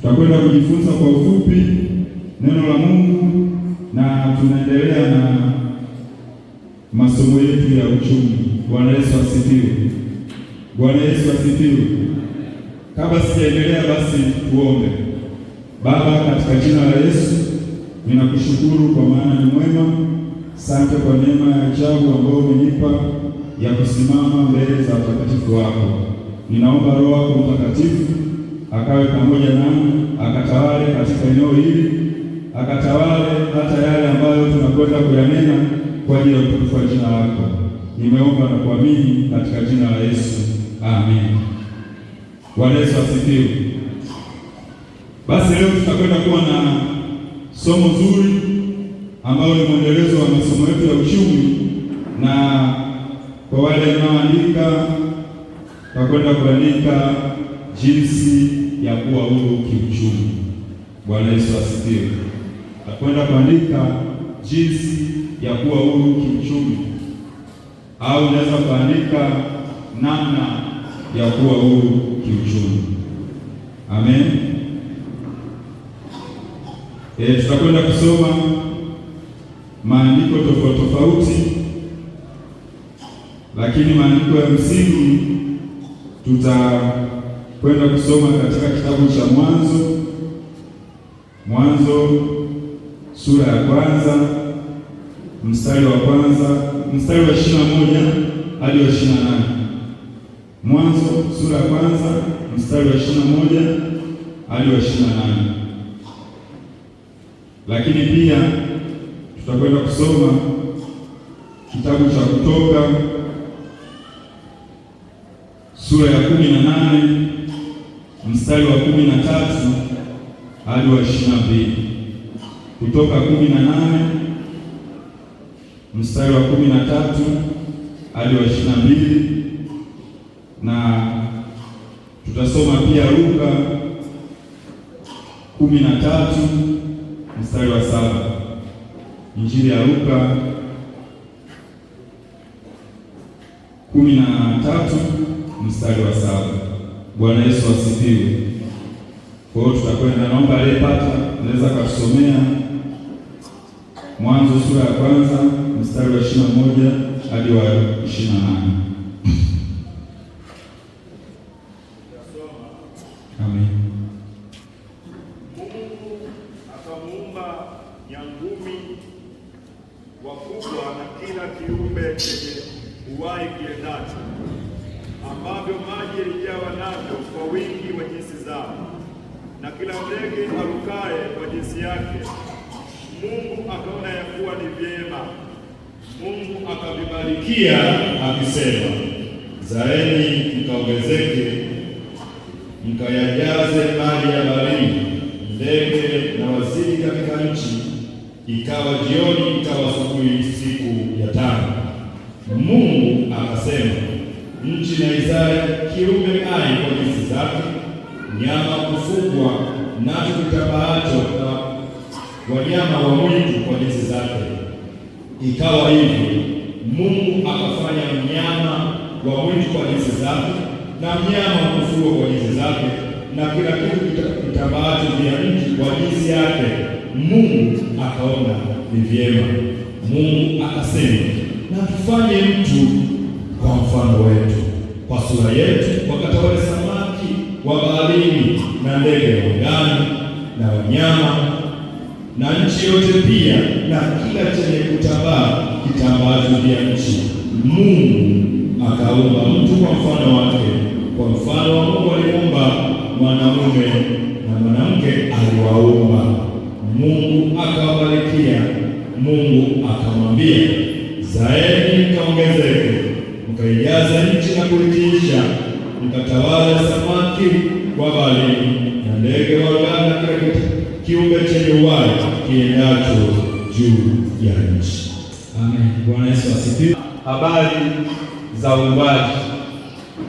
Tutakwenda kujifunza kwa ufupi neno la Mungu na tunaendelea na masomo yetu ya uchumi. Bwana Yesu asifiwe. Bwana Yesu asifiwe. Kabla sijaendelea, basi tuombe. Baba, katika jina la Yesu ninakushukuru kwa maana ni mwema. Asante kwa neema ya ajabu ambayo umenipa ya kusimama mbele za watakatifu wako. Ninaomba Roho wako Mtakatifu akawe pamoja nami, akatawale katika eneo hili, akatawale hata yale ambayo tunakwenda kuyanena kwa ajili ya utukufu wa jina lako. Nimeomba na kuamini katika jina la Yesu, amen. Bwana Yesu asifiwe. Basi leo tutakwenda kuwa na somo zuri ambalo ni mwendelezo wa masomo yetu ya uchumi, na kwa wale wanaoandika tutakwenda kuandika jinsi ya kuwa huru kiuchumi. Bwana Yesu asifiwe. Tutakwenda kuandika jinsi ya kuwa huru kiuchumi, au unaweza kuandika namna ya kuwa huru kiuchumi. Amen. Tutakwenda kusoma maandiko tofauti, lakini maandiko ya msingi tutakwenda kusoma katika kitabu cha Mwanzo sura ya kwanza mstari wa 21 hadi wa 28. Mwanzo sura ya kwanza mstari wa 21 hadi wa 28. Lakini pia tutakwenda kusoma kitabu cha Kutoka sura ya 18 mstari wa 13 hadi wa 22. Kutoka 18 mstari wa 13 hadi wa 22, na tutasoma pia Luka 13 mstari wa 7. Injili ya Luka 13 mstari wa 7. Bwana Yesu asifiwe. Kwa hiyo tutakwenda, naomba aliyepata naweza kusomea Mwanzo sura ya kwanza mstari wa 21 hadi wa 28. Amen. Mungu akamuumba nyangumi wakubwa na kila kiumbe chenye uhai kiendacho, ambavyo maji yalijawa navyo kwa wingi wa jinsi zao, na kila ndege arukaye kwa jinsi yake. Mungu akaona ya kuwa ni vyema. Mungu akavibarikia akisema, zaeni mkaongezeke, mkayajaze maji ya baharini, ndege na wazidi katika nchi. Ikawa jioni, ikawa asubuhi, siku ya 5. Mungu akasema, nchi na izae kiumbe hai kwa jinsi zake, nyama kufugwa nacho kitabaacho, na wanyama wa mwitu kwa jinsi zake. Ikawa hivyo. Mungu akafanya mnyama wa mwitu kwa jinsi zake, na mnyama wa kufugwa kwa jinsi zake, na kila kitu kitabaacho juu ya nchi kwa jinsi yake. Mungu akaona ni vyema. Mungu akasema, na tufanye mtu kwa mfano wetu, kwa sura yetu, wakatawale samaki wa baharini na ndege wa angani na wanyama na nchi yote pia na kila chenye kutambaa kitambaacho juu ya nchi. Mungu akaumba mtu kwa mfano wake, kwa mfano wa Mungu aliumba, mwanamume na mwanamke aliwaumba. Mungu akawabarikia. Mungu akamwambia, zaeni mkaongezeke, mkaijaze nchi na kuitiisha, mkatawale samaki wa baharini na ndege wa angani na kila kiumbe chenye uhai kiendacho juu ya nchi. Amen. Bwana Yesu asifiwe. Habari za uumbaji.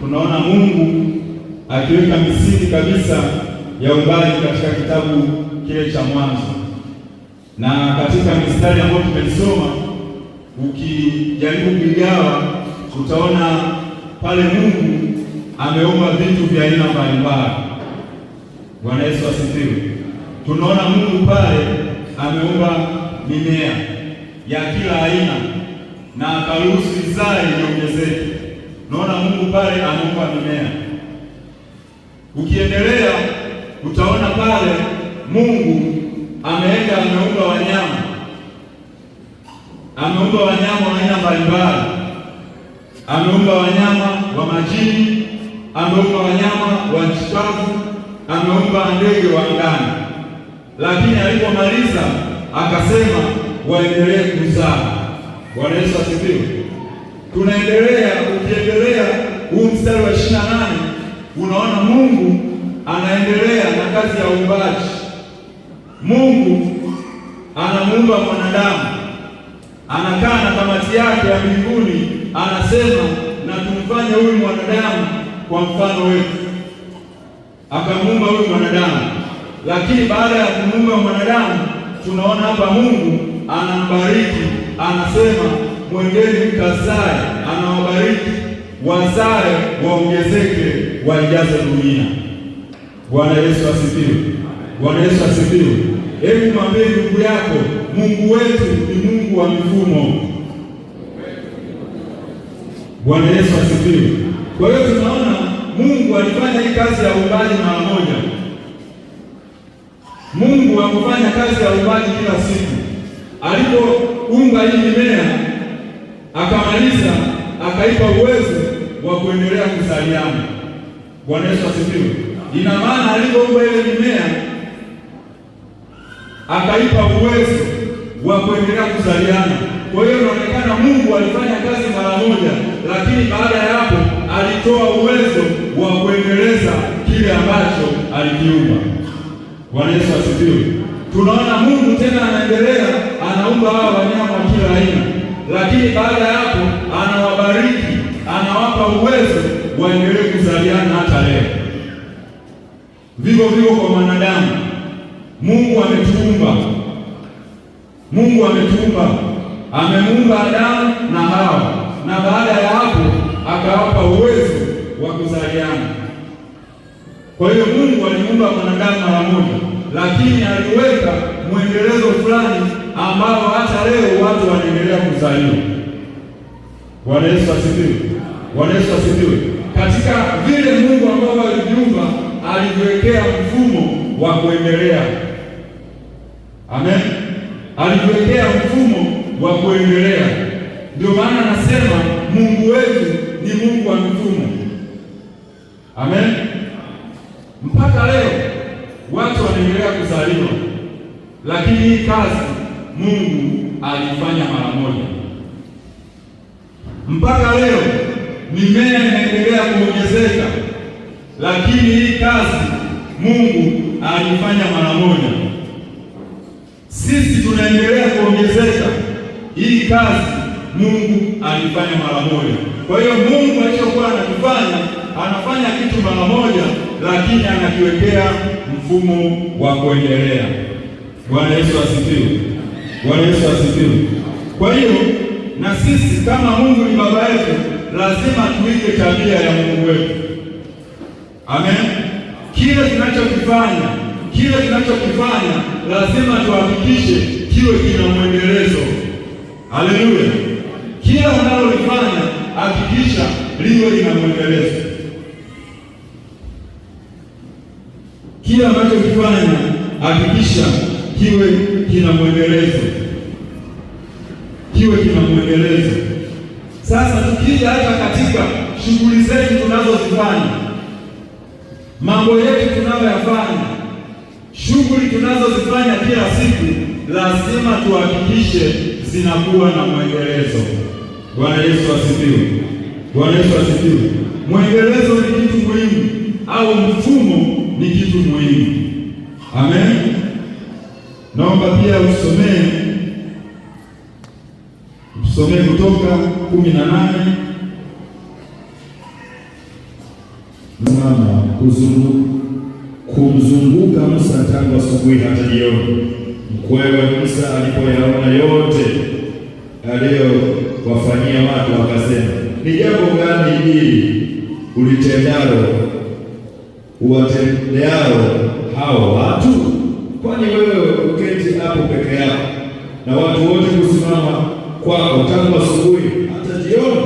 Tunaona Mungu akiweka misingi kabisa ya uumbaji katika kitabu kile cha Mwanzo, na katika mistari ambayo tumeisoma, ukijaribu kuigawa utaona pale Mungu ameumba vitu vya aina mbalimbali. Bwana Yesu asifiwe. Tunaona Mungu pale ameumba mimea ya kila aina na akaruhusu izae iongezeke. Naona Mungu pale ameumba mimea. Ukiendelea utaona pale Mungu ameumba wanyama. Ameumba wanyama wa aina mbalimbali. Ameumba wanyama wa majini, ameumba wanyama wa nchi kavu, ameumba ndege wa angani. Lakini alipomaliza akasema waendelee kuzaa. Bwana Yesu asifiwe. Tunaendelea, ukiendelea huu mstari wa 28 unaona Mungu anaendelea na kazi ya uumbaji. Mungu anamuumba mwanadamu, anakaa na kamati yake ya mbinguni, anasema na tumfanye huyu mwanadamu kwa mfano wetu. Akamuumba huyu mwanadamu, lakini baada ya kumuumba mwanadamu tunaona hapa Mungu anambariki, anasema mwendeni mkazae, anawabariki wazae, waongezeke, waijaze dunia. Bwana Yesu asifiwe. Bwana Yesu asifiwe. Hebu mwambie ndugu yako, Mungu wetu ni Mungu wa mifumo. Bwana Yesu asifiwe. Kwa hiyo tunaona Mungu alifanya hii kazi ya uumbaji mara moja. Mungu hakufanya kazi ya uumbaji kila siku. Alipoumba hii mimea akamaliza, akaipa uwezo wa kuendelea kuzaliana. Bwana Yesu asifiwe. Ina maana alipoumba ile mimea akaipa uwezo wa kuendelea kuzaliana. Kwa hiyo inaonekana Mungu alifanya kazi mara moja, lakini baada ya hapo alitoa uwezo wa kuendeleza kile ambacho alikiumba. Bwana Yesu asifiwe. Tunaona Mungu tena anaendelea, anaumba hawa wanyama wa kila aina, lakini baada ya hapo anawabariki, anawapa uwezo waendelee kuzaliana hata leo. Vivyo hivyo kwa mwanadamu. Mungu ametuumba. Mungu ametuumba. Amemuumba Adamu na Hawa, na baada ya hapo akawapa uwezo wa kuzaliana. Kwa hiyo Mungu alimuumba mwanadamu mara moja, lakini aliweka mwendelezo fulani ambao hata leo watu wanaendelea kuzaliwa. Bwana Yesu asifiwe. Bwana Yesu asifiwe. Katika vile Mungu ambao aliviumba, aliwekea mfumo wa kuendelea. Amen. Aliwekea mfumo wa kuendelea. Ndio maana nasema Mungu wetu ni Mungu wa mifumo. Amen. Mpaka leo watu wanaendelea kuzaliwa, lakini hii kazi Mungu alifanya mara moja. Mpaka leo mimea inaendelea kuongezeka, lakini hii kazi Mungu alifanya mara moja. Sisi tunaendelea kuongezeka, hii kazi Mungu alifanya mara moja. Kwa hiyo Mungu alichokuwa anakifanya, anafanya kitu mara moja, lakini anakiwekea mfumo wa kuendelea. Bwana Yesu asifiwe. Bwana Yesu asifiwe. Kwa hiyo na sisi kama Mungu ni baba yetu, lazima tuige tabia ya Mungu wetu. Amen. Kile tunachokifanya lazima tuhakikishe kiwe kina mwendelezo. Haleluya. Kila unalolifanya hakikisha liwe lina mwendelezo. Kila unachokifanya hakikisha kiwe kina mwendelezo. Kiwe kina mwendelezo. Sasa tukija hata katika shughuli zetu tunazozifanya, mambo yetu tunayoyafanya, shughuli tunazozifanya kila siku, lazima tuhakikishe zinakuwa na mwendelezo. Bwana Yesu asifiwe. Bwana Yesu asifiwe. Mwendelezo ni kitu muhimu, au mfumo ni kitu muhimu. Amen. Naomba pia usomee Kutoka 18 Mama kumzunguka Musa tangu asubuhi hata jioni. Mkwewe Musa alipoyaona yote aliyowafanyia watu, akasema, ni jambo gani hili uwatendealo hao watu? Kwani wewe uketi hapo peke yako na watu wote kusimama kwako tangu asubuhi hata jioni?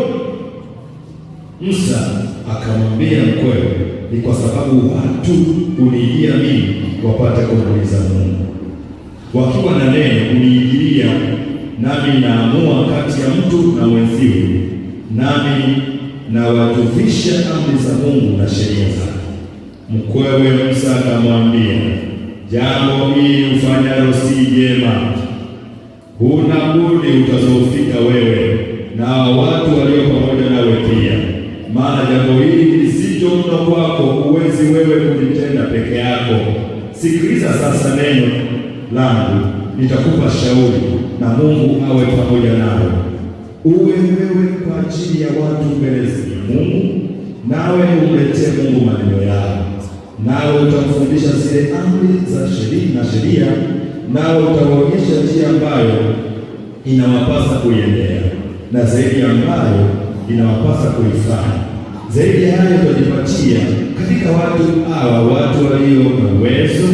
Musa akamwambia mkwewe, ni kwa sababu watu uniijia mimi wapate kumuuliza Mungu. Wakiwa na neno uniijilia, nami naamua kati ya mtu na mwenziwe, nami nawajuvisha amri za Mungu na sheria zake. Mkwewe Musa akamwambia, jambo hili ufanyalo si jema. Huna budi utazofika wewe na watu walio pamoja nawe pia, maana jambo hili ni zito mno kwako, huwezi wewe kulitenda peke yako. Sikiliza sasa neno langu, nitakupa shauri, na Mungu awe pamoja nawe. Uwe wewe kwa ajili ya watu mbele za Mungu, nawe umletee Mungu maneno yao, nawe utamfundisha zile amri za sheria, nawe utawaonyesha njia ambayo inawapasa kuiendea na zaidi ambayo inawapasa kuifanya. Zaidi ya hayo utajipatia katika watu hawa watu walio na uwezo,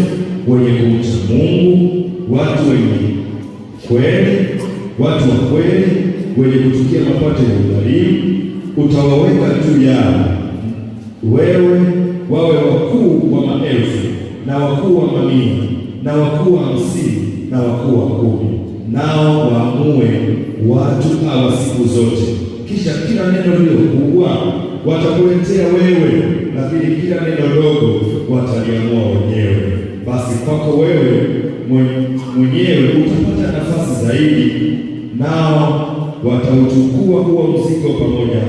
wenye kumcha Mungu, watu wenye kweli, watu wa kweli, wenye kuchukia mapato ya udhalimu. Utawaweka juu yao wewe, wawe wakuu wa maelfu na wakuu wa mamia na wakuu wa 50 na wakuu wa 10, nao waamue watu hawa siku zote. Kisha kila neno lilo kubwa watakuletea wewe, lakini kila neno dogo wataliamua wenyewe. Basi kwako wewe mwenyewe utapata nafasi zaidi, nao watauchukua huo mzigo pamoja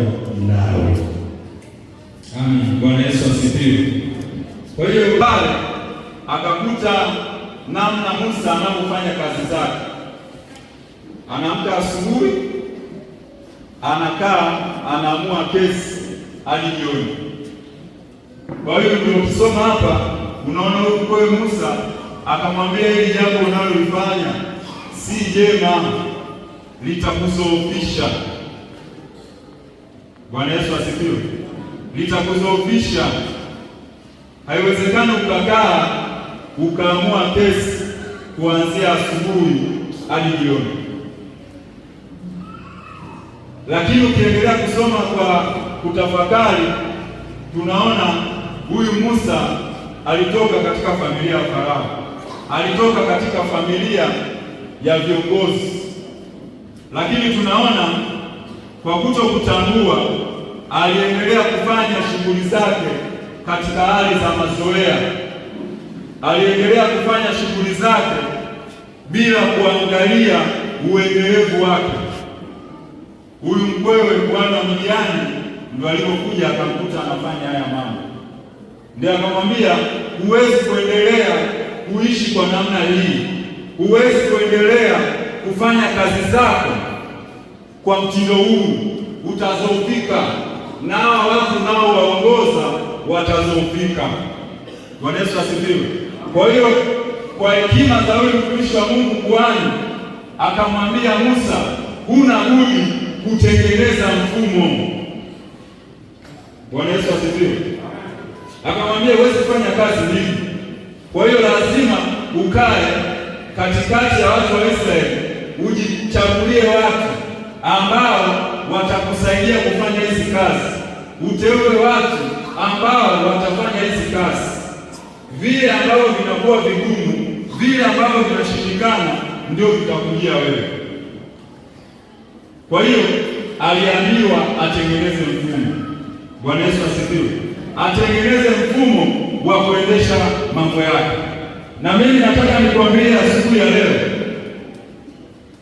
nawe. Amen. Bwana Yesu asifiwe. Kwa hiyo pale akakuta namna Musa anavyofanya kazi zake. Anaamka asubuhi, anakaa, anaamua kesi hadi jioni. Kwa hiyo ndio ukisoma hapa unaona huko Musa akamwambia, hili jambo unalolifanya si jema, litakuzoofisha. Bwana Yesu asifiwe. Litakuzoofisha. Haiwezekani ukakaa ukaamua kesi kuanzia asubuhi hadi jioni. Lakini ukiendelea kusoma kwa kutafakari, tunaona huyu Musa alitoka katika familia ya Farao, alitoka katika familia ya viongozi, lakini tunaona kwa kutokutambua aliendelea kufanya shughuli zake katika hali za mazoea. Aliendelea kufanya shughuli zake bila kuangalia uendelevu wake. Huyu mkwewe bwana wa Midiani ndio alipokuja akamkuta anafanya haya mambo, ndio akamwambia, huwezi kuendelea kuishi kwa namna hii, huwezi kuendelea kufanya kazi zako kwa mtindo huu, utazoofika, nao watu nao waongoza watazoofika. Bwana Yesu asifiwe. Kwa hiyo kwa hekima za huyu mtumishi wa Mungu kuhani akamwambia Musa, huna budi kutengeneza mfumo. Bwana Yesu asifiwe. Akamwambia huwezi kufanya kazi hii, kwa hiyo lazima ukae katikati ya watu wa Israeli, ujichagulie watu ambao watakusaidia kufanya hizi kazi, uteue watu ambao watafanya hizi kazi. Vile ambavyo vinakuwa vigumu, vile ambavyo vinashindikana, ndio vitakujia wewe. Kwa hiyo aliambiwa atengeneze mfumo. Bwana Yesu asifiwe. Atengeneze mfumo wa kuendesha mambo yake. Na mimi nataka nikwambie siku ya leo,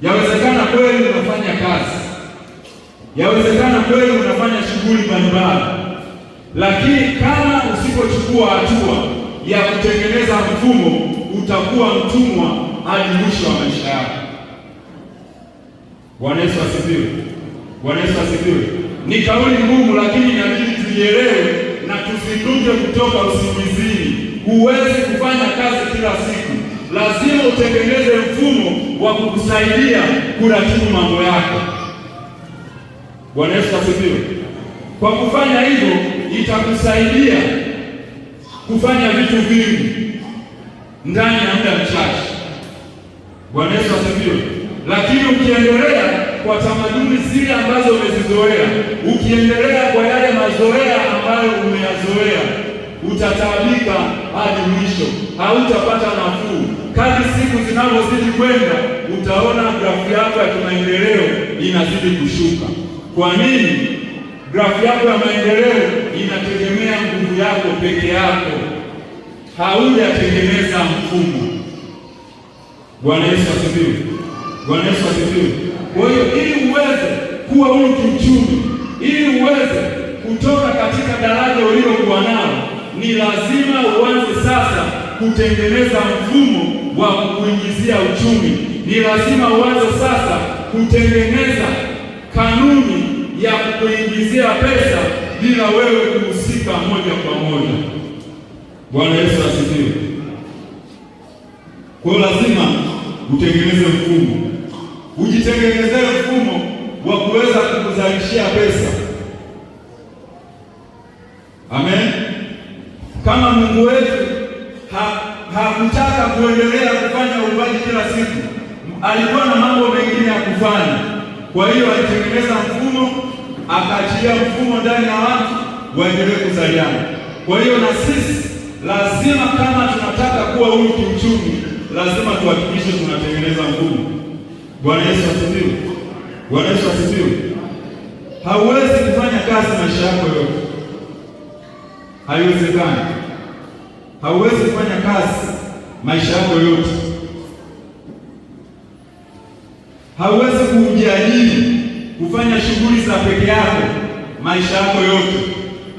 yawezekana kweli unafanya kazi, yawezekana kweli unafanya shughuli mbalimbali, lakini kama usipochukua hatua ya kutengeneza mfumo, utakuwa mtumwa hadi mwisho wa maisha yako. Bwana Yesu asifiwe. Bwana Yesu asifiwe. Ni kauli ngumu, lakini inabidi tuielewe na tusiduke kutoka usingizini. Huwezi kufanya kazi kila siku, lazima utengeneze mfumo wa kukusaidia kuratibu mambo yako. Bwana Yesu asifiwe. Kwa kufanya hivyo itakusaidia kufanya vitu vingi. ndani ya muda mchache. Bwana Yesu asifiwe. Lakini ukiendelea kwa tamaduni zile ambazo umezizoea, ukiendelea kwa yale mazoea ambayo umeyazoea, utataabika hadi mwisho, hautapata nafuu. Kadri siku zinavyozidi kwenda, utaona grafu yako ya kimaendeleo inazidi kushuka. Kwa nini? Grafu yako ya maendeleo inategemea nguvu yako peke yako, haujatengeneza mfumo. Bwana Yesu asifiwe. Bwana Yesu asifiwe. Kwa hiyo ili uweze kuwa huru kiuchumi, ili uweze kutoka katika daraja ulilokuwa nalo, ni lazima uanze sasa kutengeneza mfumo wa kukuingizia uchumi. Ni lazima uanze sasa kutengeneza kanuni ya kukuingizia pesa bila wewe kuhusika moja kwa moja. Bwana Yesu asifiwe. Kwa lazima utengeneze mfumo, ujitengenezee mfumo wa kuweza kukuzalishia pesa. Amen. Kama Mungu wetu hakutaka kuendelea kufanya uumbaji kila siku, alikuwa na mambo mengine ya kufanya. Kwa hiyo alitengeneza mfumo, akaachilia mfumo ndani ya watu waendelee kuzaliana. Kwa hiyo na sisi lazima, kama tunataka kuwa huru kiuchumi, lazima tuhakikishe tunatengeneza mfumo. Bwana Yesu asifiwe. Bwana Yesu asifiwe. Hauwezi kufanya kazi maisha yako yote, haiwezekani. Hauwezi kufanya kazi maisha yako yote, hauwezi kujiajiri kufanya shughuli za peke yako maisha yako yote.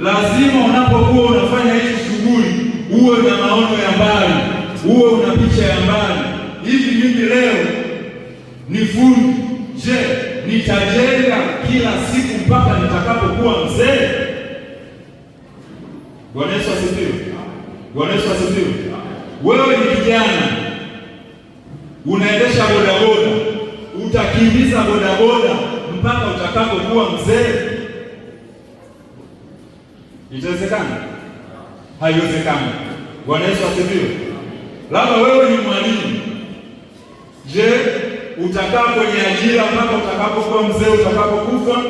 Lazima unapokuwa unafanya hizi shughuli uwe na maono ya mbali, uwe una picha ya mbali. Hivi mimi leo ni fundi, je, nitajenga kila siku mpaka nitakapokuwa mzee? Bwana Yesu asifiwe. Bwana Yesu asifiwe. Wewe ni kijana unaendesha bodaboda, utakimbiza bodaboda mpaka utakapokuwa mzee? Itawezekana? Haiwezekani. Bwana Yesu asifiwe. Labda wewe ni mwalimu, je, utakaa kwenye ajira mpaka utakapokuwa mzee, utakapokufa?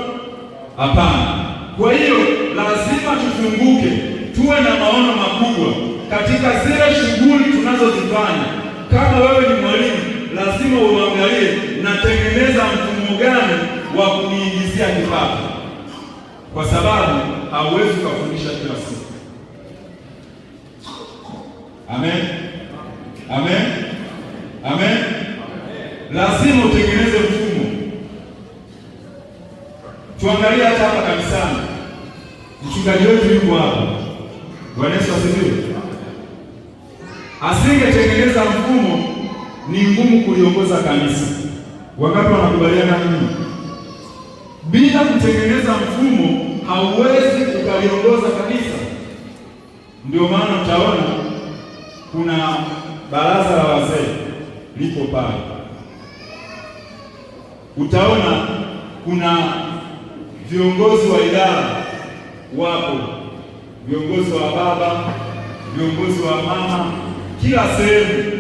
Hapana. Kwa hiyo lazima tufunguke, tuwe na maono makubwa katika zile shughuli tunazozifanya. Kama wewe ni mwalimu, lazima uangalie natengeneza mfumo gani wa kuniingizia kipato, kwa sababu hauwezi kufundisha kila siku. Amen. Amen. Amen. Lazima utengeneze mfumo. Tuangalie hata hapa kanisani, mchungaji wetu yuko hapa. Bwana Yesu asifiwe. Asingetengeneza mfumo, ni ngumu kuliongoza kanisa. Wangapi wanakubaliana nini? Bila kutengeneza mfumo hauwezi ukaliongoza kanisa. Ndio maana utaona kuna baraza la wazee lipo pale, utaona kuna viongozi wa idara wapo, viongozi wa baba, viongozi wa mama, kila sehemu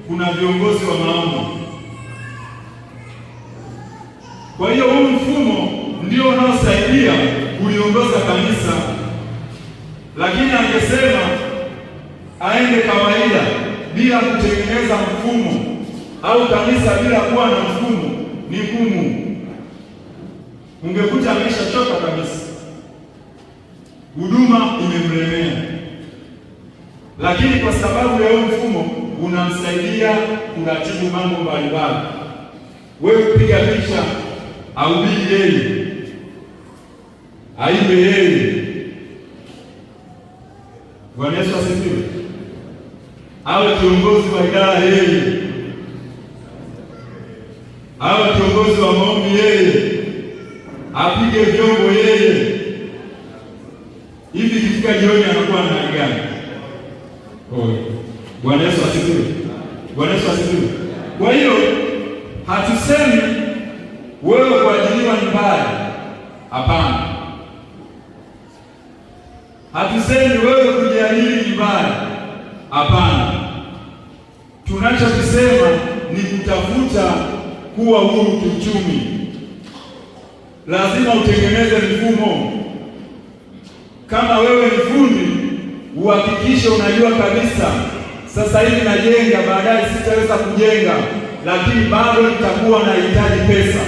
kuna viongozi wa maono. Kwa hiyo huu mfumo ndio unaosaidia kuliongoza kanisa. Lakini angesema aende kawaida bila kutengeneza mfumo, au kanisa bila kuwa na mfumo, ni ngumu. Ungekuta ameshachoka kabisa, huduma imemlemea. Lakini kwa sababu ya huu mfumo unamsaidia kuratibu mambo mbalimbali. Wewe kupiga picha, ahubiri yeye, aibe yeye. Bwana Yesu asifiwe. Awe kiongozi wa idara yeye, awe kiongozi wa maombi yeye, apige vyombo yeye. Hivi kifika jioni anakuwa na hali gani? Bwana Yesu asifiwe. Bwana Yesu asifiwe. Kwa hiyo hatusemi wewe kuajiriwa ni mbaya, hapana. Hatusemi wewe kujiajiri ni mbaya, hapana. tunachokisema ni kutafuta kuwa huru kiuchumi. Lazima utengeneze mfumo. Kama wewe ni fundi, uhakikishe unajua kabisa, sasa hivi najenga, baadaye sitaweza kujenga, lakini bado nitakuwa nahitaji pesa.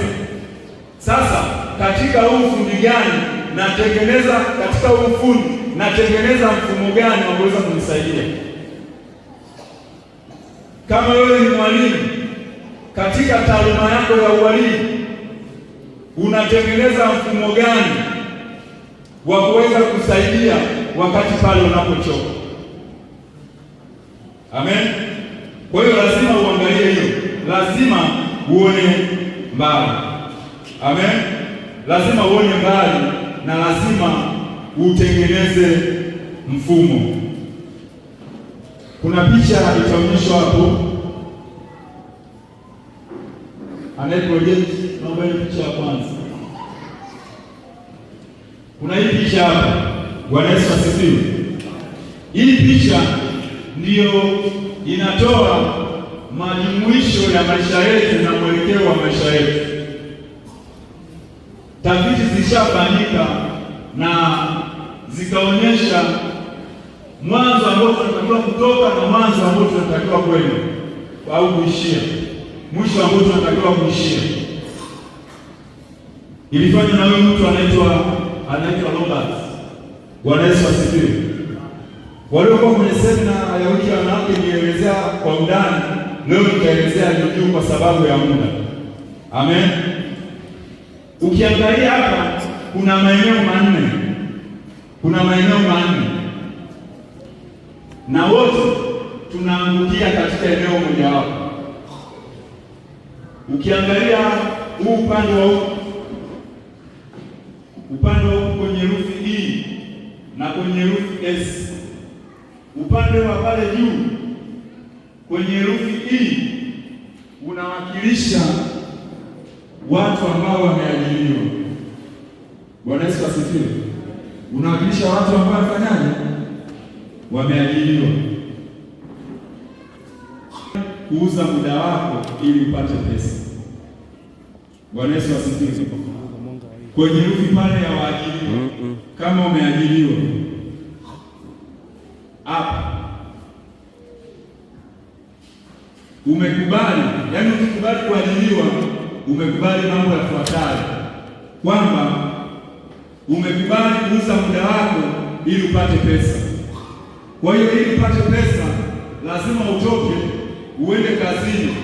Sasa katika huu fundi gani natengeneza, katika huu fundi natengeneza mfumo gani wa kuweza kunisaidia? Kama wewe ni mwalimu, katika taaluma yako ya ualimu unatengeneza mfumo gani wa kuweza kusaidia wakati pale unapochoka? Amen. Kwa hiyo lazima uangalie hiyo, lazima uone mbali. Amen. Lazima uone mbali na lazima utengeneze mfumo. Kuna picha itaonyeshwa hapo. Anaye project, naomba ile picha ya kwanza. Kuna hii picha hapa. Bwana Yesu asifiwe. Hii picha ndiyo inatoa majumuisho ya maisha yetu na mwelekeo wa maisha yetu. Tafiti zishafanyika na zikaonyesha mwanzo ambao tunatakiwa kutoka na mwanzo ambao tunatakiwa kwenda au kuishia, mwisho ambao tunatakiwa kuishia. Ilifanywa na huyu mtu anaitwa Robert. Bwana Yesu asifiwe. Waliokuwa kwenye semina ya wiki ya wanawake nielezea kwa undani, leo nitaelezea juu kwa sababu ya muda. Amen. Ukiangalia hapa kuna maeneo manne. Kuna maeneo manne. Na wote tunaangukia katika eneo moja wapo. Ukiangalia huu upande wa kwenye herufi E na kwenye herufi S, upande wa pale juu kwenye herufi E unawakilisha watu ambao wameajiriwa. Bwana Yesu asifiwe. Unawakilisha watu ambao wafanyaje? Wameajiriwa. Kuuza muda wako ili upate pesa. Bwana Yesu asifiwe. Kwenye herufi pale ya waajiriwa, kama umeajiriwa hapa, umekubali, yaani ukikubali kuajiriwa, umekubali mambo yafuatayo, kwamba umekubali kuuza muda wako ili upate pesa. Kwa hiyo ili upate pesa lazima utoke uende kazini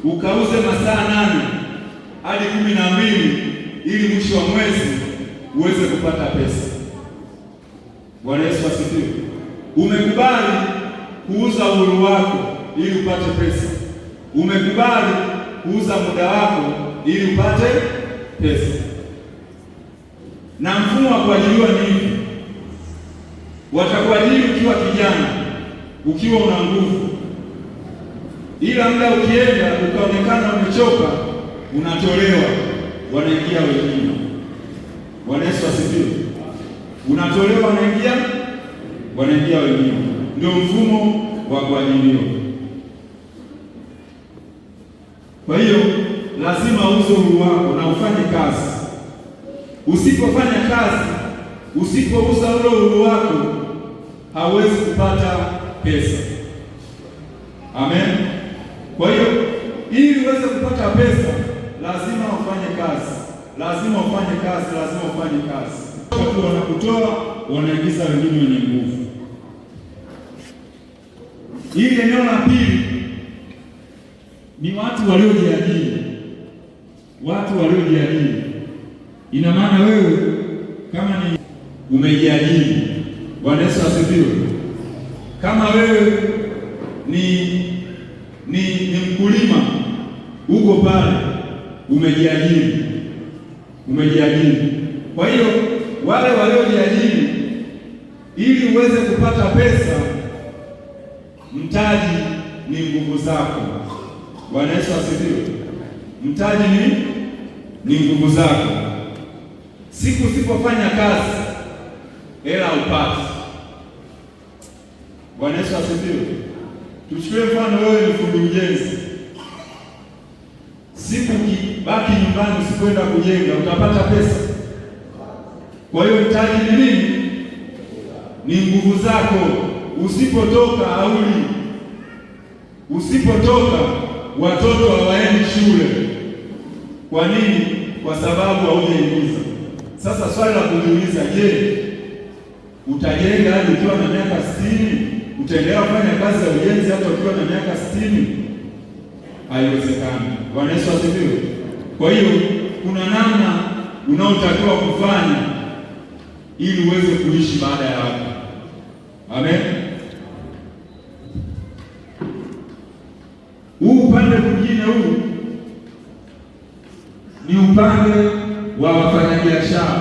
ukauze masaa 8 hadi 12 ili mwisho wa mwezi uweze kupata pesa. Bwana Yesu asifiwe. Umekubali kuuza uhuru wako ili upate pesa. Umekubali kuuza muda wako ili upate pesa. Na mfumo wa kuajiriwa ni hivi. Watakuajiri ukiwa kijana, ukiwa una nguvu, ila muda ukienda ukaonekana umechoka, unatolewa, wanaingia wengine. Bwana Yesu asifiwe. Unatolewa, wanaingia wengine. Ndio mfumo wa kuajiriwa. Kwa hiyo lazima uuze uhuru wako na ufanye kazi. Usipofanya kazi, usipouza ule uhuru wako, hauwezi kupata pesa. Amen. Kwa hiyo ili uweze kupata pesa, lazima ufanye kazi. Lazima ufanye kazi. Watu wanakutoa, wanaingiza wengine wenye nguvu. Hili eneo la pili ni watu waliojiajiri. Ina maana wewe kama ni umejiajiri. Bwana Yesu asifiwe. Kama wewe ni mkulima, uko pale umejiajiri. Kwa hiyo wale waliojiajiri, ili uweze kupata pesa, mtaji ni nguvu zako. Bwana Yesu asifiwe. Mtaji ni nguvu zako. Siku usipofanya kazi, hela upate. Bwana Yesu asifiwe. Tuchukue mfano, wewe ni fundi ujenzi. Siku ukibaki nyumbani usikwenda kujenga, utapata pesa? Kwa hiyo mtaji ni nini? Ni nguvu zako. Usipotoka hauli. Usipotoka watoto hawaendi shule. Kwa nini? Kwa sababu haujaingiza. Sasa swali la kujiuliza, je, utajenga hadi ukiwa na miaka 60? Utaendelea kufanya kazi ya ujenzi hata ukiwa na miaka 60? Haiwezekani. Bwana Yesu asifiwe. Kwa hiyo kuna namna unaotakiwa kufanya ili uweze kuishi baada ya hapo. Amen. Huu upande mwingine huu ni upande wa wafanyabiashara.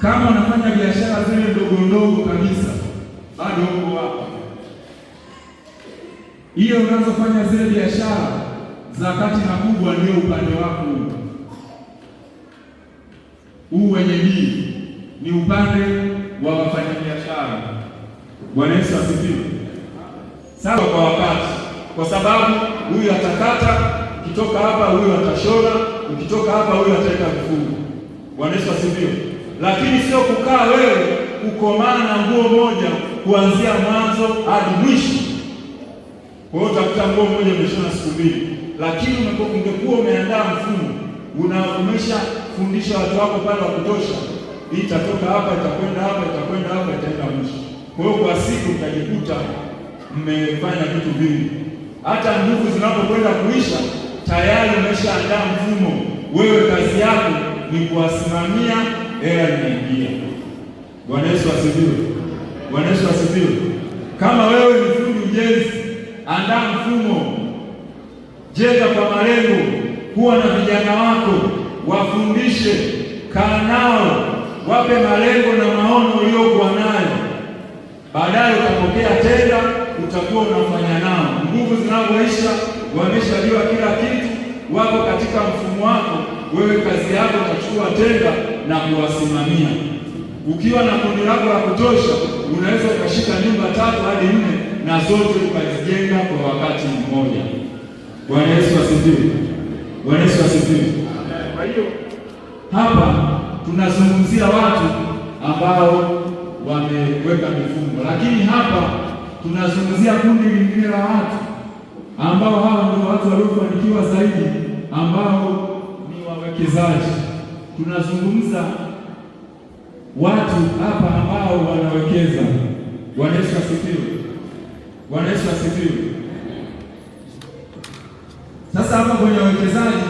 Kama unafanya biashara zile ndogo ndogo kabisa, bado uko hapa. Hiyo unazofanya zile biashara za kati na kubwa ndio upande wako. Huu wenye bii ni upande wa wafanyabiashara. Bwana Yesu asifiwe. Sawa, kwa wakati, kwa sababu huyu atakata, ukitoka hapa huyu atashona, ukitoka hapa huyu ataweka vifungo. Bwana Yesu asifiwe. Lakini sio kukaa wewe kukomana na nguo moja kuanzia mwanzo hadi mwisho. Kwa hiyo utakuta nguo moja umeshona siku mbili, lakini ungekuwa umeandaa mfumo, umeshafundisha watu wako pale wa kutosha, hii itatoka hapa, itakwenda hapa, itakwenda hapa, itaenda mwisho. Kwa hiyo kwa siku utajikuta mmefanya vitu vingi. Hata nguvu zinapokwenda kuisha, tayari umeshaandaa mfumo. Wewe kazi yako ni kuwasimamia, hela inaingia. Bwana Yesu asifiwe. Bwana Yesu asifiwe. Kama wewe ni fundi ujenzi, andaa mfumo, jenga kwa malengo, kuwa na vijana wako, wafundishe, kaa nao, wape malengo na maono uliokuwa nayo. Baadaye utapokea tenda, utakuwa unafanya nao. Nguvu zinapoisha, wameshajua kila kitu, wako katika mfumo wako. Wewe kazi yako utachukua tenda na kuwasimamia. Ukiwa na kundi lako la kutosha, unaweza ukashika nyumba 3 hadi 4 na zote ukazijenga kwa wakati mmoja. Bwana Yesu asifiwe. Bwana Yesu asifiwe. Kwa hiyo hapa tunazungumzia watu ambao wameweka mifumo, lakini hapa tunazungumzia kundi lingine la watu ambao hawa ndio watu waliofanikiwa zaidi, ambao ni wawekezaji. Tunazungumza watu hapa ambao wanawekeza. Bwana Yesu asifiwe. Bwana Yesu asifiwe. Sasa hapa kwenye wawekezaji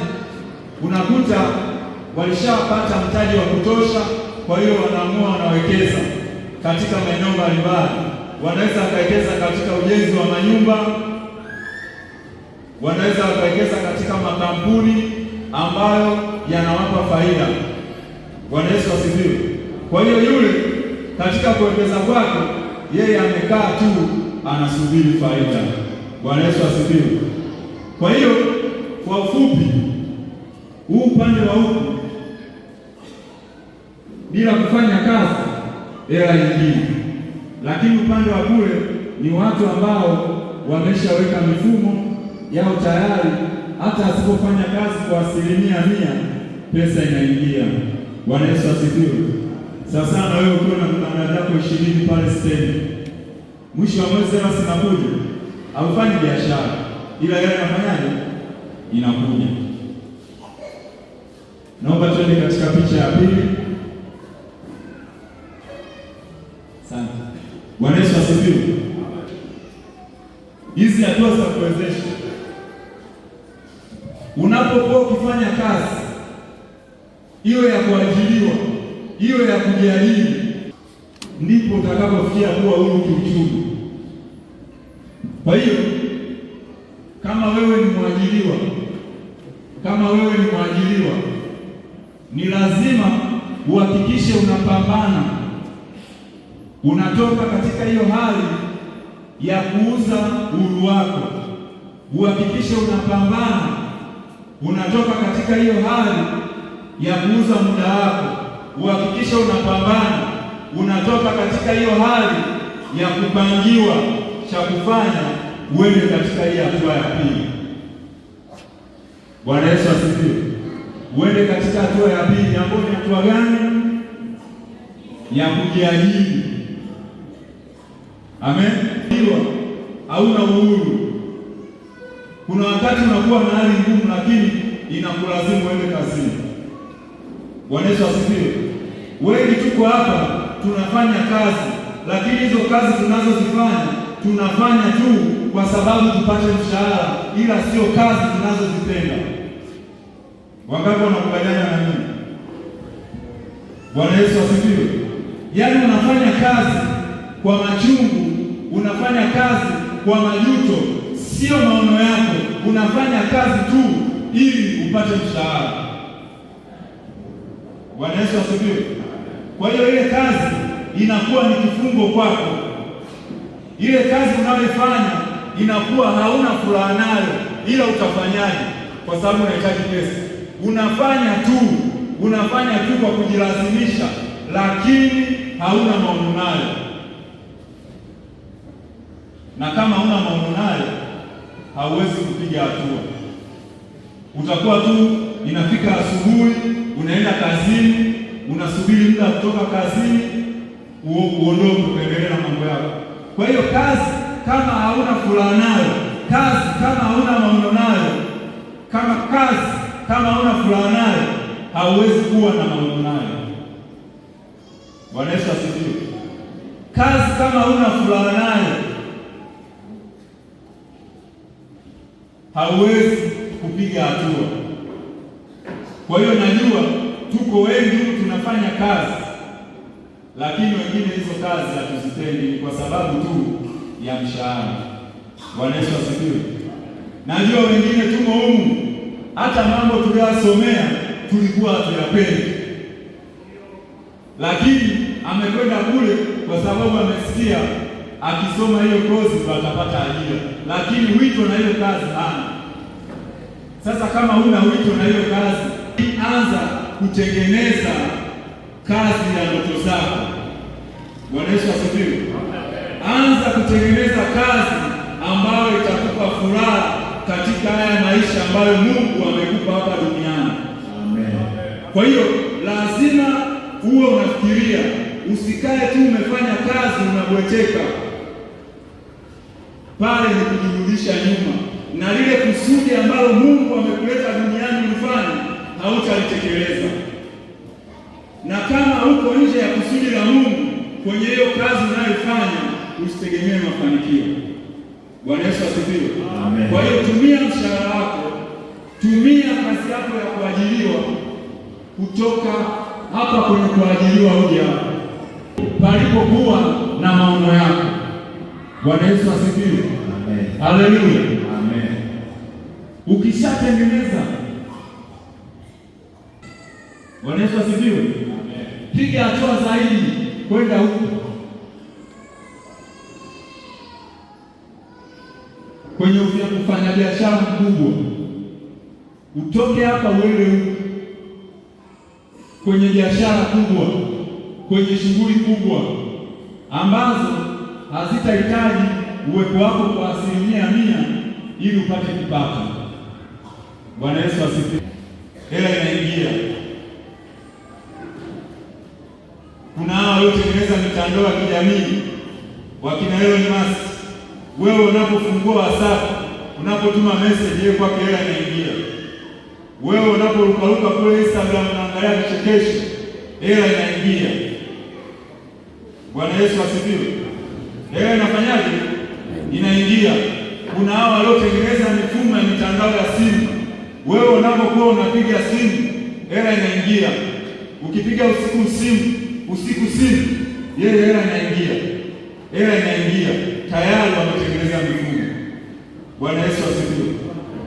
unakuta walishapata mtaji wa kutosha, kwa hiyo wanaamua wanawekeza katika maeneo mbalimbali. Wanaweza wakawekeza katika ujenzi wa manyumba, wanaweza wakawekeza katika makampuni ambayo yanawapa faida. Bwana Yesu asifiwe. Kwa hiyo yule katika kuwekeza kwake, yeye amekaa tu anasubiri faida. Bwana Yesu asifiwe. Kwa hiyo kwa ufupi, huu upande wa huku bila kufanya kazi hela nyingine, lakini upande wa kule ni watu ambao wameshaweka mifumo yao tayari, hata asipofanya kazi kwa 100% pesa inaingia. Bwana Yesu asifiwe. Sasa na wewe ukiwa na mkanda yako 20 pale stendi, mwisho wa mwezi hela zinakuja, haufanyi biashara, ila hela inafanyaje? Inakuja. Naomba tuende katika picha ya pili. Asante. Bwana Yesu asifiwe. Hizi hatua za kuwezesha, unapokuwa ukifanya kazi hiyo ya kuajiriwa, hiyo ya kujiajiri, ndipo utakapofikia kuwa huru kiuchumi. Kwa hiyo kama wewe ni mwajiriwa, ni lazima uhakikishe unapambana, unatoka katika hiyo hali ya kuuza uhuru wako. Uhakikishe unapambana, unatoka katika hiyo hali ya kuuza muda wako. Uhakikishe unapambana, unatoka katika hiyo hali ya kupangiwa cha kufanya, uende katika hii hatua ya pili. Bwana Yesu asifiwe. Uende katika hatua ya pili, ambayo ni hatua gani? Ya kujiajiri. Amen. Hauna uhuru. Kuna wakati unakuwa na hali ngumu, lakini inakulazimu uende kazini. Bwana Yesu asifiwe. Wengi tuko hapa tunafanya kazi, lakini hizo kazi tunazozifanya tunafanya tu kwa sababu tupate mshahara, ila sio kazi tunazozipenda. Wangapi wanakubaliana na mimi? Bwana Yesu asifiwe. Yaani unafanya kazi kwa machungu, unafanya kazi kwa majuto, sio maono yako. Unafanya kazi tu ili upate mshahara. Bwana Yesu asifiwe. Kwa hiyo ile kazi inakuwa ni kifungo kwako. Ile kazi unayoifanya inakuwa hauna furaha nayo, ila utafanyaje? Kwa sababu unahitaji pesa. Unafanya tu kwa kujilazimisha, lakini hauna maono nayo. Na kama hauna maono nayo, hauwezi kupiga hatua. Utakuwa tu inafika asubuhi, unaenda kazini, unasubiri muda kutoka kazini uondoke kuendelea na mambo yako. Kwa hiyo kazi kama hauna furaha nayo, kazi kama hauna maono nayo, kama hauna furaha nayo, hauwezi kuwa na maono nayo. Bwana Yesu asifiwe. Kazi kama hauna furaha nayo, hauwezi kupiga hatua. Kwa hiyo najua tuko wengi tunafanya kazi, lakini wengine hizo kazi hatuzipendi kwa sababu tu ya mshahara. Bwana Yesu asifiwe. Najua wengine tumo humu, hata mambo tuliyosomea tulikuwa hatuyapendi, lakini amekwenda kule kwa sababu amesikia akisoma hiyo kozi atapata ajira, lakini wito na hiyo kazi hana. Sasa kama huna wito na hiyo kazi, anza kutengeneza kazi ya ndoto zako. Bwana Yesu asifiwe. Anza kutengeneza kazi ambayo itakupa furaha katika haya maisha ambayo Mungu amekupa hapa duniani. Amen. Kwa hiyo lazima uwe unafikiria, usikae tu umefanya kazi unabweteka. Pale ni kujirudisha nyuma, na lile kusudi ambalo Mungu amekuleta duniani ufanye hautalitekeleza. Na kama uko nje ya kusudi la Mungu kwenye hiyo kazi unayofanya, usitegemee mafanikio. Bwana Yesu asifiwe. Amen. Kwa hiyo tumia mshahara wako, tumia kazi yako ya kuajiriwa, kutoka hapa kwenye kuajiriwa uje hapa palipokuwa na maono yako. Bwana Yesu asifiwe. Amen. Haleluya. Amen. Ukishatengeneza, Bwana Yesu asifiwe. Amen. Piga hatua zaidi kwenda huko kwenye kufanya biashara mkubwa. Utoke hapa uende huko kwenye biashara kubwa, kwenye shughuli kubwa ambazo hazitahitaji uwepo wako kwa 100% ili upate kipato. Bwana Yesu asifiwe. Hela inaingia. Kuna hao waliotengeneza mitandao ya kijamii, wakina Elon Musk. Wewe unapofungua WhatsApp, unapotuma message yeye kwake hela inaingia. Wewe unaporukaruka kule Instagram unaangalia vichekesho, hela inaingia. Bwana Yesu asifiwe. Hela inafanyaje? Inaingia. Kuna hao waliotengeneza mifumo ya mitandao ya simu. Wewe unapokuwa unapiga simu, hela inaingia. Ukipiga usiku simu, yeye hela inaingia. Hela inaingia. Tayari wametengeneza mifumo. Bwana Yesu asifiwe.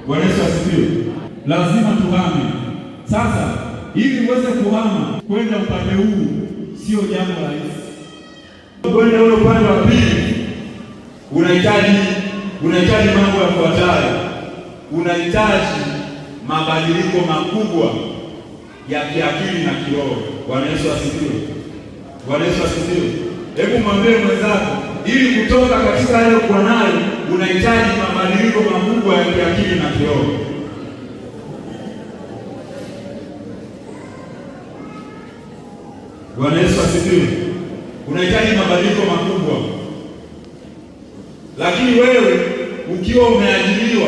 Bwana Yesu asifiwe. Lazima tuhame. Sasa ili uweze kuhama kwenda upande huu sio jambo rahisi. Kwenda ule upande wa pili unahitaji mambo yafuatayo. Unahitaji mabadiliko makubwa ya kiakili na kiroho. Bwana Yesu asifiwe. Bwana Yesu asifiwe. Hebu mwambie mwenzako, ili kutoka katika yale uko nayo, unahitaji mabadiliko makubwa ya kiakili na kiroho. Bwana Yesu asifiwe. Unahitaji mabadiliko makubwa. Lakini wewe ukiwa umeajiriwa,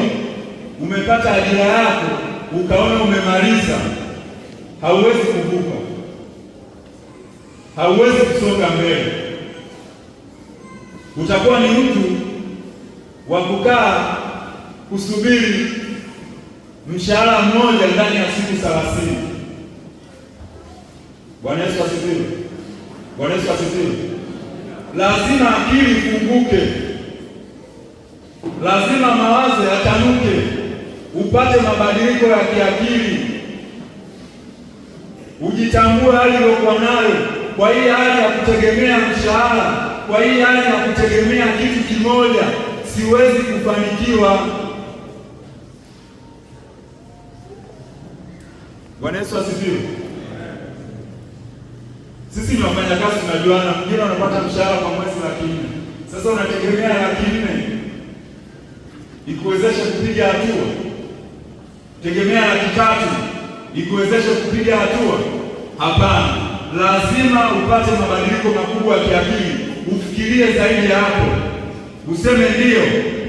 umepata ajira yako, ukaona umemaliza, hauwezi kuvuka, hauwezi kusonga mbele. Utakuwa ni mtu wa kukaa kusubiri mshahara mmoja ndani ya siku 30. Bwana Yesu asifiwe. Bwana Yesu asifiwe. Lazima akili ifunguke, lazima mawazo yatanuke, upate mabadiliko ya kiakili, ujitambue hali uliyokuwa nayo, kwa hii hali ya kutegemea mshahara, kwa hii hali ya kutegemea kitu kimoja, siwezi kufanikiwa. Bwana Yesu asifiwe. Sisi ni wafanyakazi, tunajuana. Mwingine anapata mshahara kwa mwezi 400. Sasa unategemea 400 ikuwezeshe kupiga hatua? Tegemea 300 ikuwezeshe kupiga hatua? Hapana. Lazima upate mabadiliko makubwa ya kiakili, ufikirie zaidi ya hapo, useme ndio,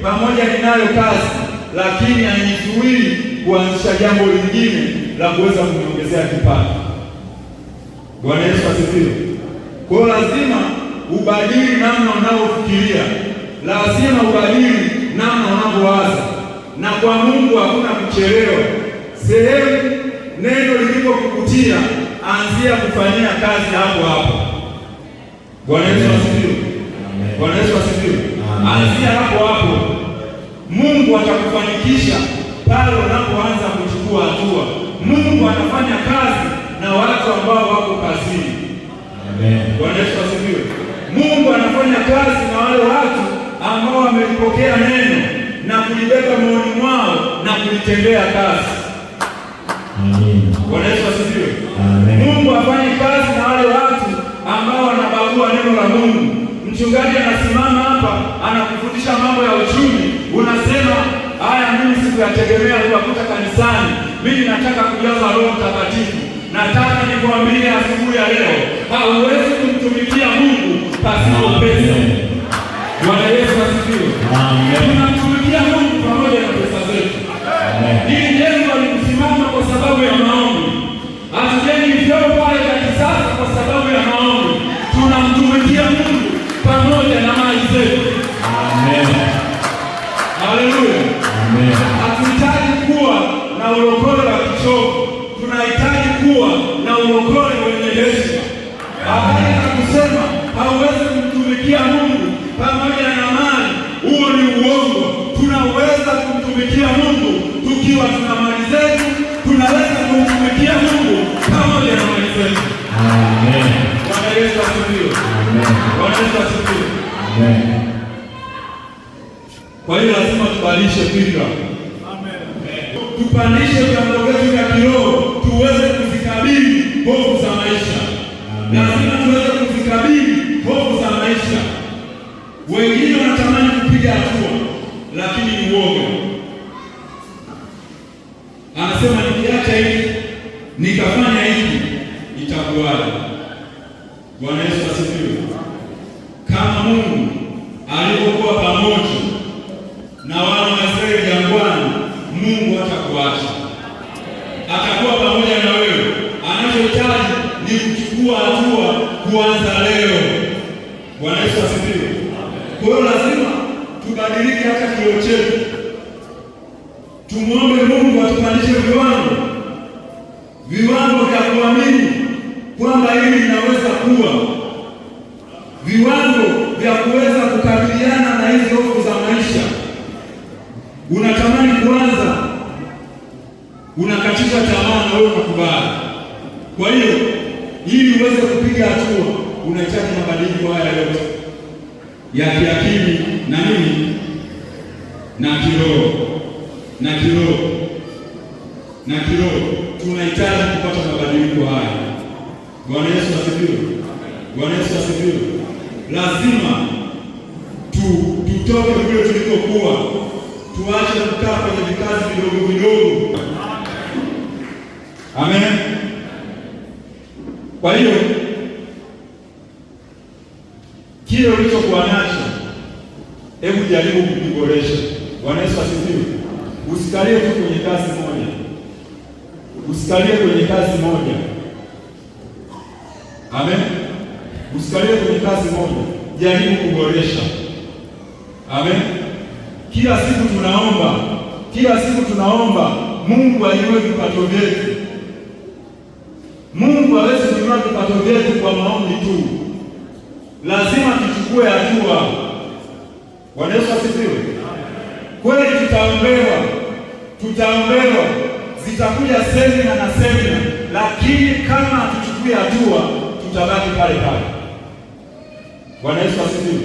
pamoja ninayo kazi, lakini haizuii kuanzisha jambo lingine la kuweza kuniongezea kipato. Bwana Yesu asifiwe. Kwa hiyo lazima ubadili namna unavyofikiria, lazima ubadili namna unavyowaza, na kwa Mungu hakuna kuchelewa. Sehemu neno lilipokukutia, anzia kufanyia kazi hapo hapo. Bwana Yesu asifiwe. Bwana Yesu asifiwe. Anzia hapo hapo. Mungu atakufanikisha pale unapoanza kuchukua hatua. Mungu anafanya kazi na watu ambao wako kazini. Amen. Bwana Yesu asifiwe. Mungu anafanya kazi na wale watu ambao wamelipokea neno na kulibeba moyoni mwao na kulitendea kazi. Amen. Bwana Yesu asifiwe. Amen. Mungu afanye kazi na wale watu ambao wanabagua neno la Mungu. Mchungaji anasimama hapa anakufundisha mambo ya uchumi, unasema haya, mimi sikuyategemea kuwakuta kanisani, mimi nataka kujaza Roho Mtakatifu. Nataka nikwambie asubuhi ya leo, hauwezi kumtumikia Mungu pasipo pesa. Bwana Yesu asifiwe. Amen. Tunamtumikia Mungu pamoja na pesa zetu. Amen. Hili jengo likusimama kwa sababu ya maombi. Hatujengi vyoo pale vya kisasa kwa sababu ya maombi. Tunamtumikia Mungu pamoja na mali zetu. Amen. Haleluya. Amen. Hatuhitaji kuwa na ulokole wa kichovu, tunahitaji kuwa na ulokole wenye heshima. Habari za kusema hauwezi kumtumikia Mungu pamoja na mali, huo ni uongo. Tunaweza kumtumikia Mungu tukiwa tuna mali zetu, tunaweza kumtumikia Mungu pamoja na mali zetu. Amen. Bwana Yesu asifiwe. Amen. Bwana Yesu asifiwe. Amen. Kwa hiyo lazima tubadilishe fikra. Amen. Tupandishe viwango vyetu vya kiroho tuweze kuzikabili hofu za maisha. Lazima tuweze kuzikabili hofu za maisha. Wengine wanatamani kupiga hatua, lakini ni uoga. Anasema nikiacha hiki nikafanya hiki itakuwaje? Bwana Yesu asifiwe. Kama Mungu alipokuwa pamoja na wana wa Israeli jangwani, Mungu hatakuacha, atakuwa pamoja na wewe. Anachohitaji ni kuchukua hatua kuanza leo. Bwana Yesu asifiwe. Kwa hiyo lazima tubadilike hata kiroho chetu, tumuombe Mungu atupandishe viwango vya kuamini kwamba hili linaweza kuwa, viwango vya kuweza kukabiliana na hizo hofu za maisha. Unatamani kuanza, unakatisha tamaa na wewe unakubali. Kwa hiyo ili uweze kupiga hatua, unahitaji mabadiliko haya yote ya kiakili na nini na kiroho na kiroho. Tunahitaji kupata mabadiliko haya. Bwana Yesu asifiwe. Bwana Yesu asifiwe. Lazima tutoke kule tulikokuwa, tuache kukaa kwenye vikazi vidogo vidogo. Amen. Kwa hiyo kile ulichokuwa nacho, hebu jaribu kukiboresha. Bwana Yesu asifiwe. Usikalie tu kwenye kazi moja, usikalie kwenye kazi moja. Amen. Usikalie kwenye kazi moja, jaribu kuboresha. Amen. Kila siku tunaomba Mungu ainue vipato vyetu. Mungu hawezi kuinua vipato vyetu kwa maombi tu, lazima tuchukue hatua. Bwana Yesu asifiwe. Kweli tutaombewa, zitakuja semina na semina, lakini kama hatuchukui hatua tutabaki pale pale. Bwana Yesu asifiwe.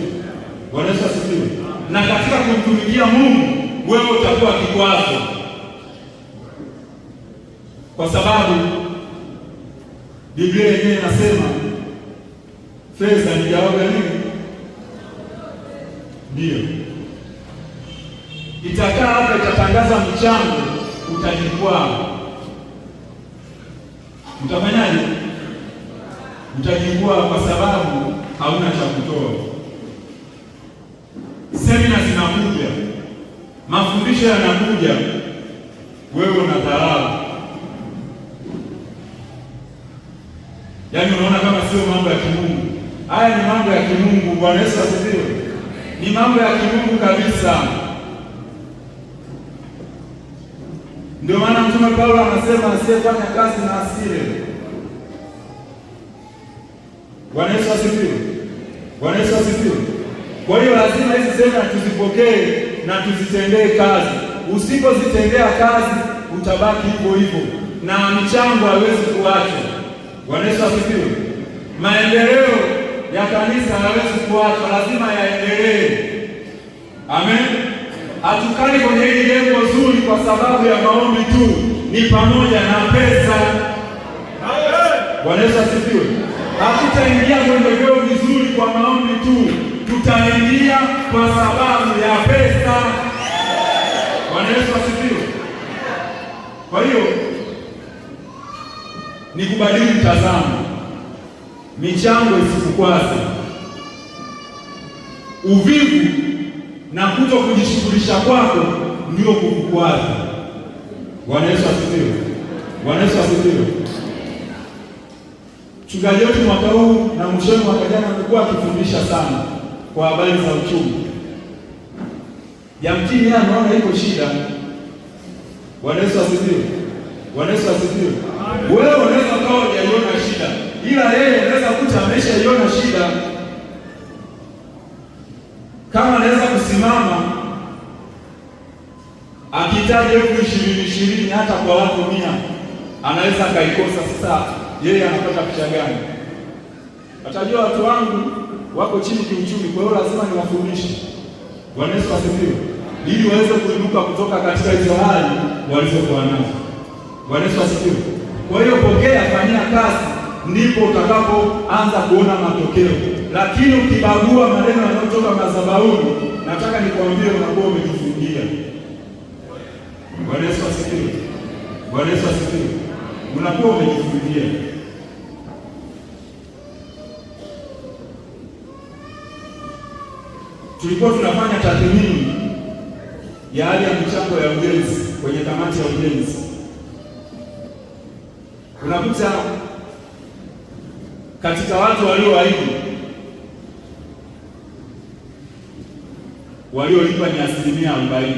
Bwana Yesu asifiwe. Na katika kumtumikia Mungu, wewe utakuwa kikwazo, kwa sababu Biblia yenyewe inasema fedha ni jawabu ya nini? Ndio itakaa hapa, itatangaza mchango, utajikwaa. Utafanyaje? Utajikwaa kwa sababu hauna cha kutoa. Semina zinakuja, mafundisho yanakuja, wewe unadharau. Yaani unaona kama sio mambo ya kimungu. Haya ni mambo ya kimungu. Bwana Yesu asifiwe. Ni mambo ya kimungu kabisa. Ndio maana Mtume Paulo anasema asiyefanya kazi na asile. Bwana Yesu asifiwe. Bwana Yesu asifiwe. Kwa hiyo lazima hizi semina tuzipokee na tuzitendee kazi. Usipozitendea kazi utabaki hivyo hivyo, na michango haiwezi kuachwa. Bwana Yesu asifiwe. Maendeleo ya kanisa hayawezi kuachwa, lazima yaendelee. Amen. Hatukali kwenye hili jengo zuri kwa sababu ya maombi tu, ni pamoja na pesa. Bwana Yesu asifiwe. Hatutaingia kwenye vyeo vizuri kwa maombi tu, tutaingia kwa sababu ya pesa. Bwana Yesu asifiwe. Kwa hiyo ni kubadili mtazamo, michango isikukwaze. Uvivu na kuto kujishughulisha kwako ndio kukukwaza. Bwana Yesu asifiwe. Bwana Yesu asifiwe. Mchungaji wetu mwaka huu na mwishoni mwaka jana amekuwa akifundisha sana kwa habari za uchumi. Yamkini anaona iko shida. Bwana Yesu asifiwe. Bwana Yesu asifiwe. Wewe unaweza kuwa hujaiona shida, ila yeye anaweza kuta ameshaiona shida. Kama anaweza kusimama akihitaji 20,000 hata kwa watu 100, anaweza akaikosa. Sasa yeye anapata picha gani? Atajua watu wangu wako chini kiuchumi, kwa hiyo lazima niwafundishe. Bwana Yesu asifiwe. Ili waweze kuinuka kutoka katika hizo hali walizokuwa nazo. Bwana Yesu asifiwe. Kwa hiyo pokea, fanyia kazi, ndipo utakapoanza kuona matokeo. Lakini ukibagua maneno yanayotoka madhabahuni, nataka nikwambie unakuwa umejifungia. Bwana Yesu asifiwe. Bwana Yesu asifiwe. Unakuwa umejifungia. Tulikuwa tunafanya tathmini ya hali ya michango ya ujenzi kwenye kamati ya ujenzi. Unakuta katika watu walioahidi, waliolipa ni 40%.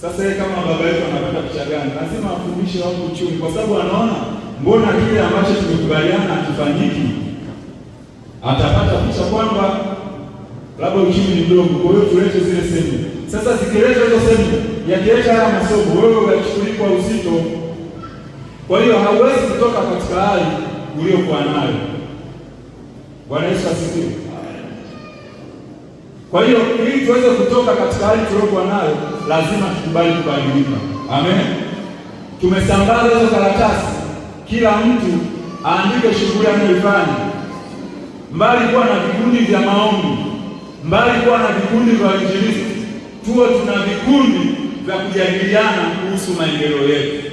Sasa yeye kama baba yetu anapata picha gani? Lazima afundishe watu uchumi, kwa sababu anaona mbona kile ambacho tumekubaliana hakifanyiki. Atapata picha kwamba labda uchumi ni mdogo, kwa hiyo tulete zile semina. Sasa zikileta hizo semina, yakileta haya masomo, wewe unachukulia kwa uzito. Kwa hiyo hauwezi kutoka katika hali uliyokuwa nayo. Bwana Yesu asifiwe. Kwa hiyo ili tuweze kutoka katika hali tuliyokuwa nayo, lazima tukubali kubadilika. Amen. Tumesambaza hizo karatasi, kila mtu aandike shughuli anayoifanya. Mbali kuwa na vikundi vya maombi, mbali kuwa na vikundi vya injilisti, tuwe tuna vikundi vya kujadiliana kuhusu maendeleo yetu.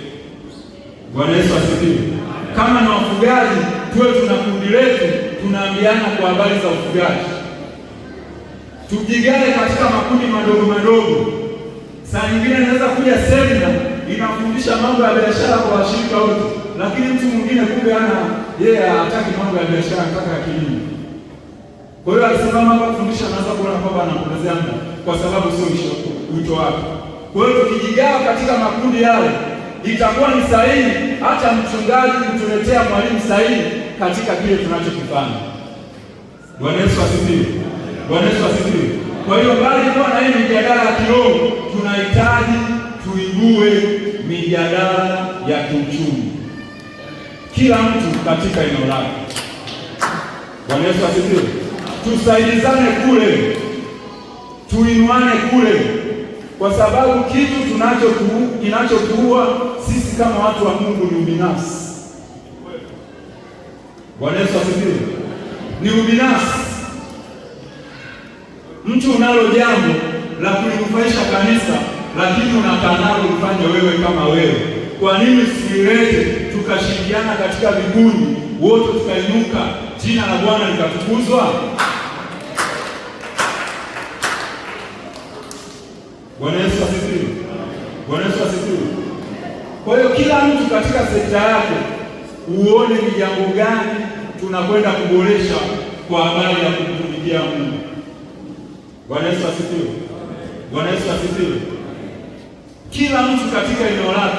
Bwana Yesu asifiwe. Kama na wafugaji, tuwe tuna kundi letu, tunaambiana kwa habari za ufugaji. Tujigawe katika makundi madogo madogo. Saa nyingine inaweza kuja semina inafundisha mambo ya biashara kwa washirika wote, lakini mtu mwingine kumbe yeye hataki mambo ya biashara, anataka kilimo. Kwa hiyo alisimama hapa kufundisha, anaanza kuona kwamba anapotezea muda kwa sababu sio wito wake. Kwa hiyo tukijigawa katika makundi yale, itakuwa ni sahihi hata mchungaji kutuletea mwalimu sahihi katika kile tunachokifanya. Bwana Yesu asifiwe. Bwana Yesu asifiwe. Kwa hiyo bali kuwa na hii mijadala ya kiroho, tunahitaji tuibue mijadala ya kiuchumi, kila mtu katika eneo lake. Bwana Yesu asifiwe. Tusaidizane kule, tuinuane kule, kwa sababu kitu kinachotuua sisi kama watu wa Mungu ni ubinafsi. Bwana Yesu asifiwe. Ni ubinafsi. Mtu unalo jambo la kulinufaisha kanisa, lakini unakaa nalo ufanye wewe kama wewe. Kwa nini usilete tukashirikiana katika vikundi, wote tukainuka, jina la Bwana likatukuzwa? Bwana Yesu asifiwe. Bwana Yesu asifiwe. Kwa hiyo kila mtu katika sekta yake uone ni jambo gani tunakwenda kuboresha kwa habari ya kumtumikia Mungu. Bwana Yesu asifiwe. Bwana Yesu asifiwe. Kila mtu katika eneo lake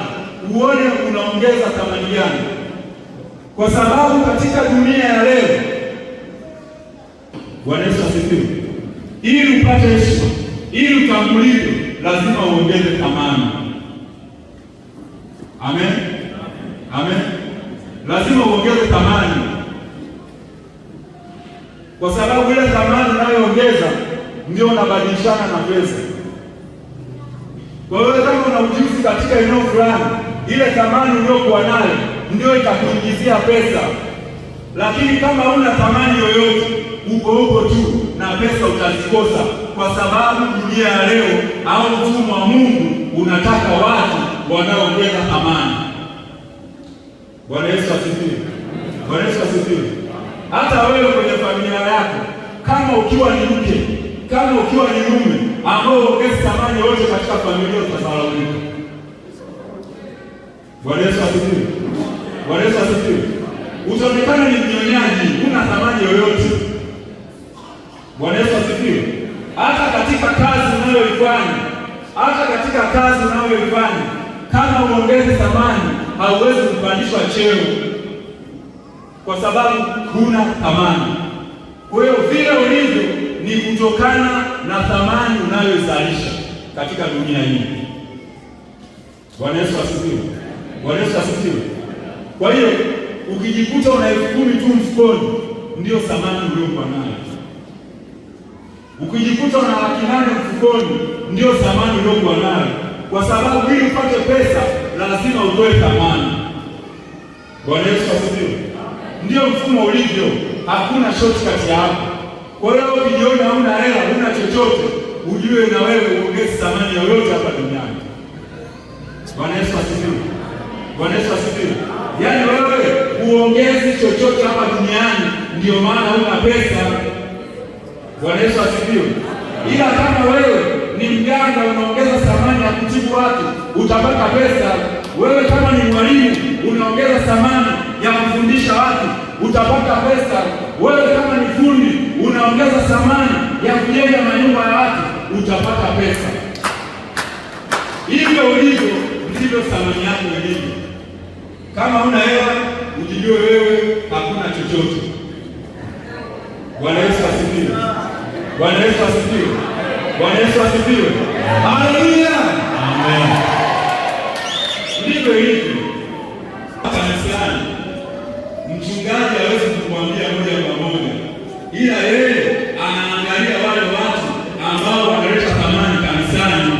uone unaongeza thamani gani, kwa sababu katika dunia ya leo, Bwana Yesu asifiwe, ili upate heshima, ili utambulike, lazima uongeze thamani. Amen. Amen. Lazima uongeze thamani, kwa sababu ile thamani unayoongeza ndio unabadilishana na pesa. Kwa hiyo kama una ujuzi katika eneo fulani, ile thamani uliyokuwa nayo ndio itakuingizia pesa. Lakini kama huna thamani yoyote, uko tu na pesa utazikosa, kwa sababu dunia ya leo au mfumo wa Mungu unataka watu wanaoongeza thamani. Bwana Yesu asifiwe. Bwana Yesu asifiwe. Hata wewe kwenye familia yako, kama ukiwa ni mke, kama ukiwa ni mume ambao uongezi thamani yote katika familia, utasalaulika. Bwana Yesu asifiwe. Bwana Yesu asifiwe. Utaonekana ni mnyonyaji, huna thamani yoyote. Bwana Yesu asifiwe. Hata katika kazi unayoifanya, kama uongezi thamani, hauwezi kupandishwa cheo, kwa sababu huna thamani. Kwa hiyo vile ulivyo ni kutokana na thamani unayoizalisha katika dunia hii. Bwana Yesu asifiwe. Bwana Yesu asifiwe. Kwa hiyo ukijikuta una 10,000 tu mfukoni, ndio thamani uliyokuwa nayo. Ukijikuta una 800,000 mfukoni, ndio thamani uliyokuwa nayo, kwa sababu ili upate pesa lazima utoe thamani. Bwana Yesu asifiwe. Ndio mfumo ulivyo, hakuna shortcut hapo. Kwa hiyo ukijiona huna hela, huna chochote, ujue na wewe uongeze thamani yoyote hapa duniani. Bwana Yesu asifiwe. Bwana Yesu asifiwe. Yaani wewe uongezi chochote hapa duniani, ndio maana huna pesa. Bwana Yesu asifiwe. Ila kama wewe ni mganga, unaongeza thamani ya kutibu watu, utapata pesa. Wewe kama ni mwalimu, unaongeza thamani ya kufundisha watu, utapata pesa. Wewe kama ni fundi, unaongeza thamani ya kujenga manyumba ya watu, utapata pesa. Hivyo ulivyo ndivyo thamani yako ilivyo. Kama huna hela, ujijue wewe hakuna chochote. Bwana Yesu asifiwe. Bwana Yesu asifiwe. Bwana Yesu asifiwe. Haleluya. Amen. Ndivyo ilivyo. Kanisani mchungaji hawezi kumwambia moja kwa moja, ila yeye anaangalia wale watu ambao wanaleta thamani kanisani.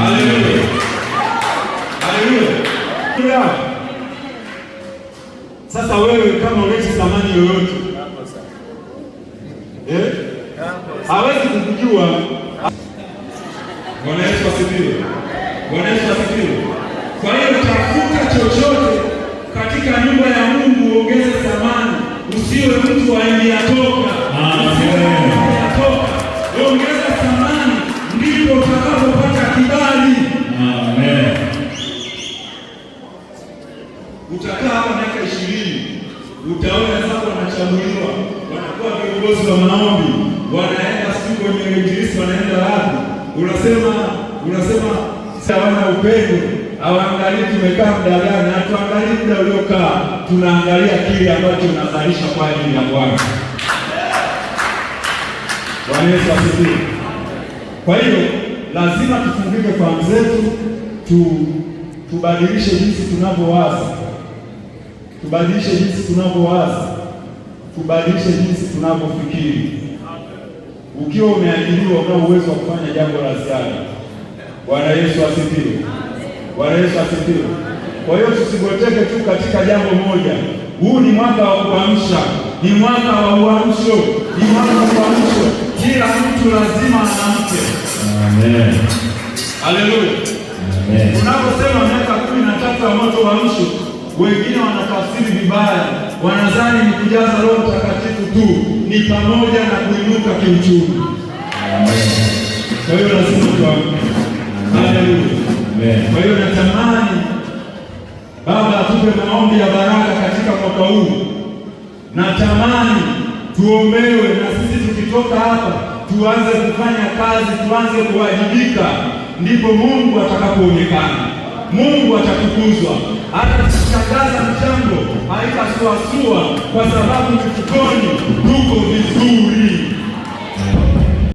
Haleluya. Haleluya. Sasa wewe kama uleti thamani yoyote, Hawezi kukujua. Bwana Yesu asifiwe. Bwana Yesu asifiwe. Kwa hiyo tafuta chochote katika nyumba ya Mungu, ongeze thamani. Usiwe mtu wa ingia toka. Ongeza thamani, ndipo utakapopata kibali. Amen. Utakaa hapa miaka 20, utaona sasa wanachaguliwa, wanakuwa viongozi wa maombi, wanaenda siku kwenye injili, wanaenda wapi? Unasema hawana upendo, hawaangalii tumekaa muda gani, hatuangalii muda uliokaa, tunaangalia kile ambacho unazalisha kwa ajili ya Bwana. Bwana Yesu asifiwe. Kwa hiyo lazima tufungike fahamu zetu, tubadilishe jinsi tunavyowaza, tubadilishe jinsi tunavyowaza, tubadilishe jinsi tunavyofikiri. Ukiwa umeajiriwa, una uwezo wa kufanya jambo la ziada. Bwana Yesu asifiwe. Bwana Yesu asifiwe. Kwa hiyo tusigoteke tu katika jambo moja. Huu ni mwaka wa kuamsha, ni mwaka wa uamsho, ni mwaka wa uamsho. Kila mtu lazima aamke. Amen. Haleluya. Amen. Tunaposema miaka 13 ya moto wa uamsho, wengine wanatafsiri vibaya, wanadhani ni kujaza Roho Mtakatifu tu, ni pamoja na kuinuka kiuchumi. Amen. Kwa hiyo lazima tuamke. Haleluya. Amen. Kwa hiyo natamani Baba atupe maombi ya baraka katika mwaka huu. Natamani tuombewe na sisi tukitoka hapa tuanze kufanya kazi, tuanze kuwajibika, ndipo Mungu atakapoonekana. Mungu atatukuzwa. Hata tukitangaza mchango haitasuasua, kwa sababu mfukoni tuko vizuri.